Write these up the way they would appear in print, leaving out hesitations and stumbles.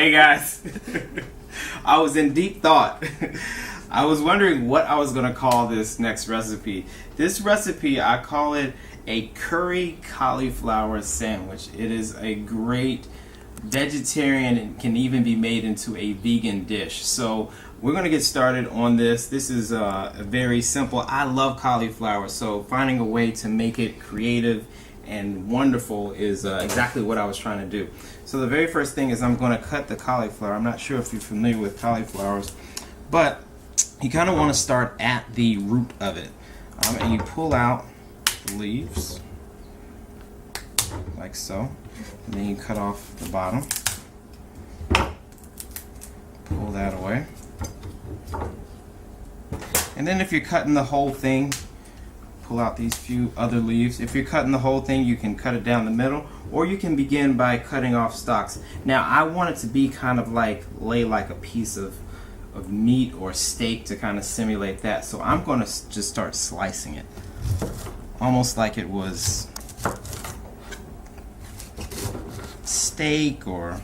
Hey guys, I was in deep thought. I was wondering what I was going to call this next recipe. This recipe, I call it a curry cauliflower sandwich. It is a great vegetarian and can even be made into a vegan dish. So we're going to get started on this. This is very simple. I love cauliflower, so finding a way to make it creative and wonderful is exactly what I was trying to do. So the very first thing is I'm going to cut the cauliflower. I'm not sure if you're familiar with cauliflowers, but you kind of want to start at the root of it. And you pull out the leaves like so, and then you cut off the bottom. Pull that away. And then if you're cutting the whole thing, pull out these few other leaves. If you're cutting the whole thing, you can cut it down the middle, or you can begin by cutting off stalks. Now I want it to be kind of like lay like a piece of meat or steak to kind of simulate that. So I'm going to just start slicing it, almost like it was steak or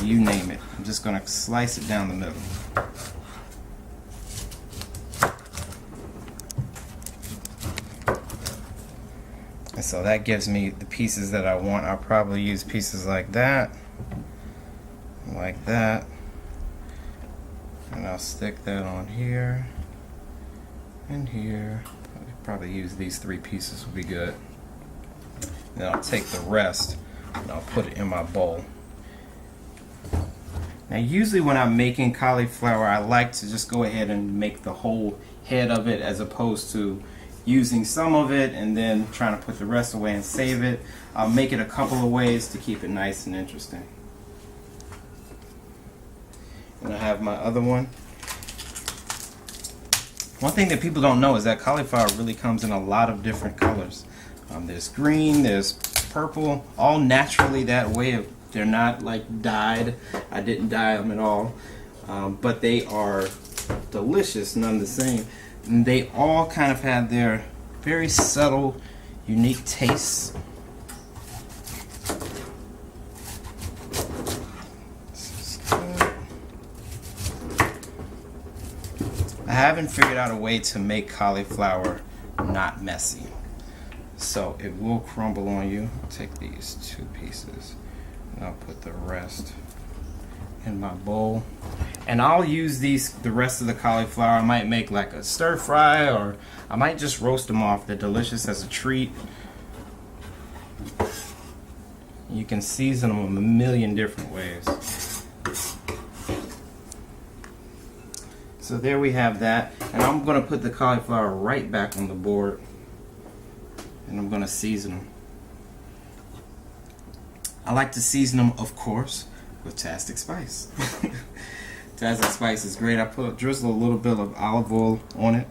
you name it. I'm just going to slice it down the middle. And so that gives me the pieces that I want. I'll probably use pieces like that, and I'll stick that on here and here. I'll probably use these three pieces will be good. Then I'll take the rest and I'll put it in my bowl. Now usually when I'm making cauliflower, I like to just go ahead and make the whole head of it, as opposed to using some of it and then trying to put the rest away and save it. I'll make it a couple of ways to keep it nice and interesting. And I have my other one. One thing that people don't know is that cauliflower really comes in a lot of different colors. There's green, there's purple, all naturally that way. They're not like dyed. I didn't dye them at all. But they are delicious none the same. And they all kind of have their very subtle, unique tastes. I haven't figured out a way to make cauliflower not messy, so it will crumble on you. I'll take these two pieces and I'll put the rest in my bowl. And I'll use the rest of the cauliflower. I might make like a stir fry, or I might just roast them off. They're delicious as a treat. You can season them a million different ways. So there we have that. And I'm going to put the cauliflower right back on the board. And I'm going to season them. I like to season them, of course, with Foodtastic spice. Foodtastic spice is great. I drizzle a little bit of olive oil on it.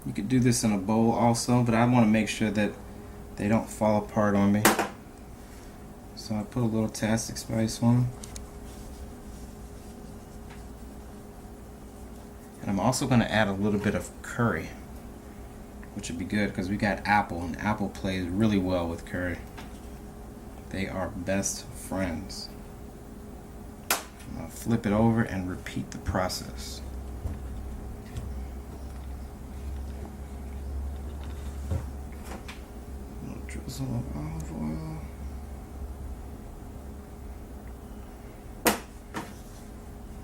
You could do this in a bowl also, but I want to make sure that they don't fall apart on me. So I put a little Foodtastic spice on them. And I'm also going to add a little bit of curry, which would be good because we got apple, and apple plays really well with curry. They are best friends. I'll flip it over and repeat the process. A little drizzle of olive oil.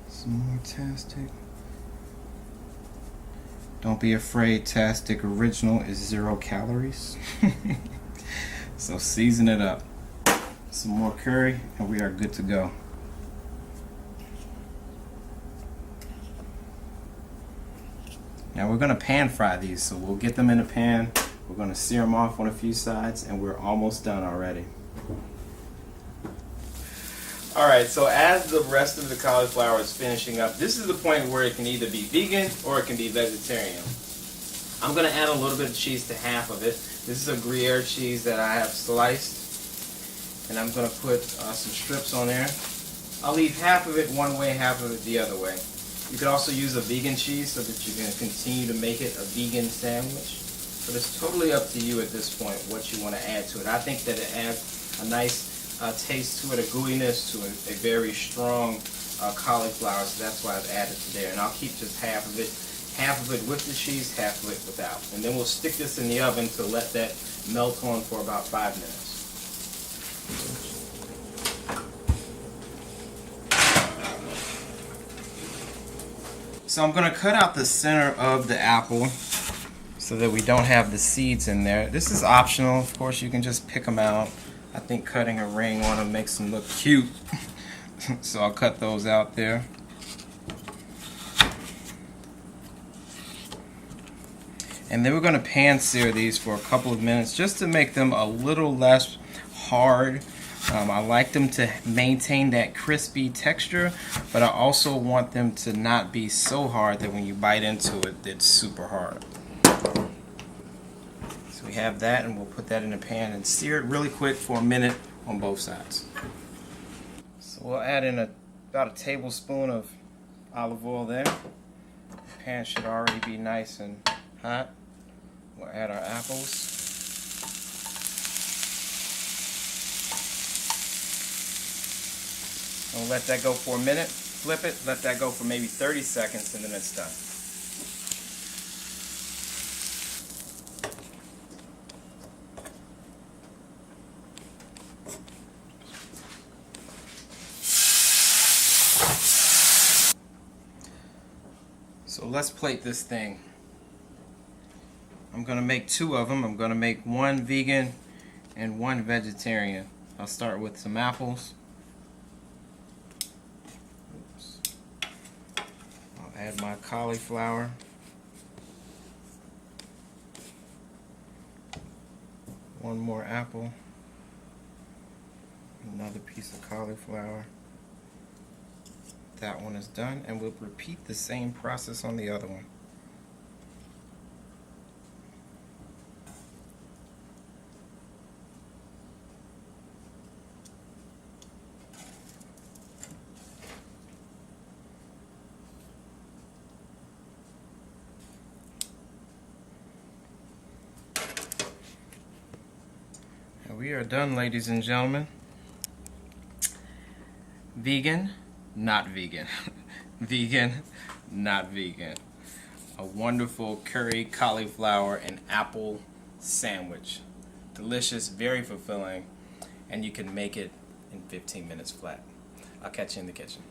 Some more Foodtastic. Don't be afraid, Foodtastic Original is 0 calories. So season it up. Some more curry and we are good to go. Now we're going to pan fry these, so we'll get them in a pan. We're going to sear them off on a few sides, and we're almost done already. Alright, so as the rest of the cauliflower is finishing up, this is the point where it can either be vegan or it can be vegetarian. I'm going to add a little bit of cheese to half of it. This is a Gruyere cheese that I have sliced. And I'm going to put some strips on there. I'll leave half of it one way, half of it the other way. You could also use a vegan cheese so that you can continue to make it a vegan sandwich. But it's totally up to you at this point what you want to add to it. I think that it adds a nice taste to it, a gooiness to it, a very strong cauliflower, so that's why I've added it there. And I'll keep just half of it with the cheese, half of it without. And then we'll stick this in the oven to let that melt on for about 5 minutes. So I'm going to cut out the center of the apple so that we don't have the seeds in there. This is optional, of course you can just pick them out. I think cutting a ring on them makes them look cute. So I'll cut those out there. And then we're going to pan sear these for a couple of minutes just to make them a little less hard. I like them to maintain that crispy texture, but I also want them to not be so hard that when you bite into it, it's super hard. So we have that, and we'll put that in the pan and sear it really quick for a minute on both sides. So we'll add in about a tablespoon of olive oil there. The pan should already be nice and hot. We'll add our apples. We'll let that go for a minute, flip it, let that go for maybe 30 seconds, and then it's done. So let's plate this thing. I'm going to make 2 of them. I'm going to make 1 vegan and 1 vegetarian. I'll start with some apples. Add my cauliflower. One more apple. Another piece of cauliflower. That one is done, and we'll repeat the same process on the other one. We are done, ladies and gentlemen. Vegan, not vegan. Vegan, not vegan. A wonderful curry, cauliflower, and apple sandwich. Delicious, very fulfilling, and you can make it in 15 minutes flat. I'll catch you in the kitchen.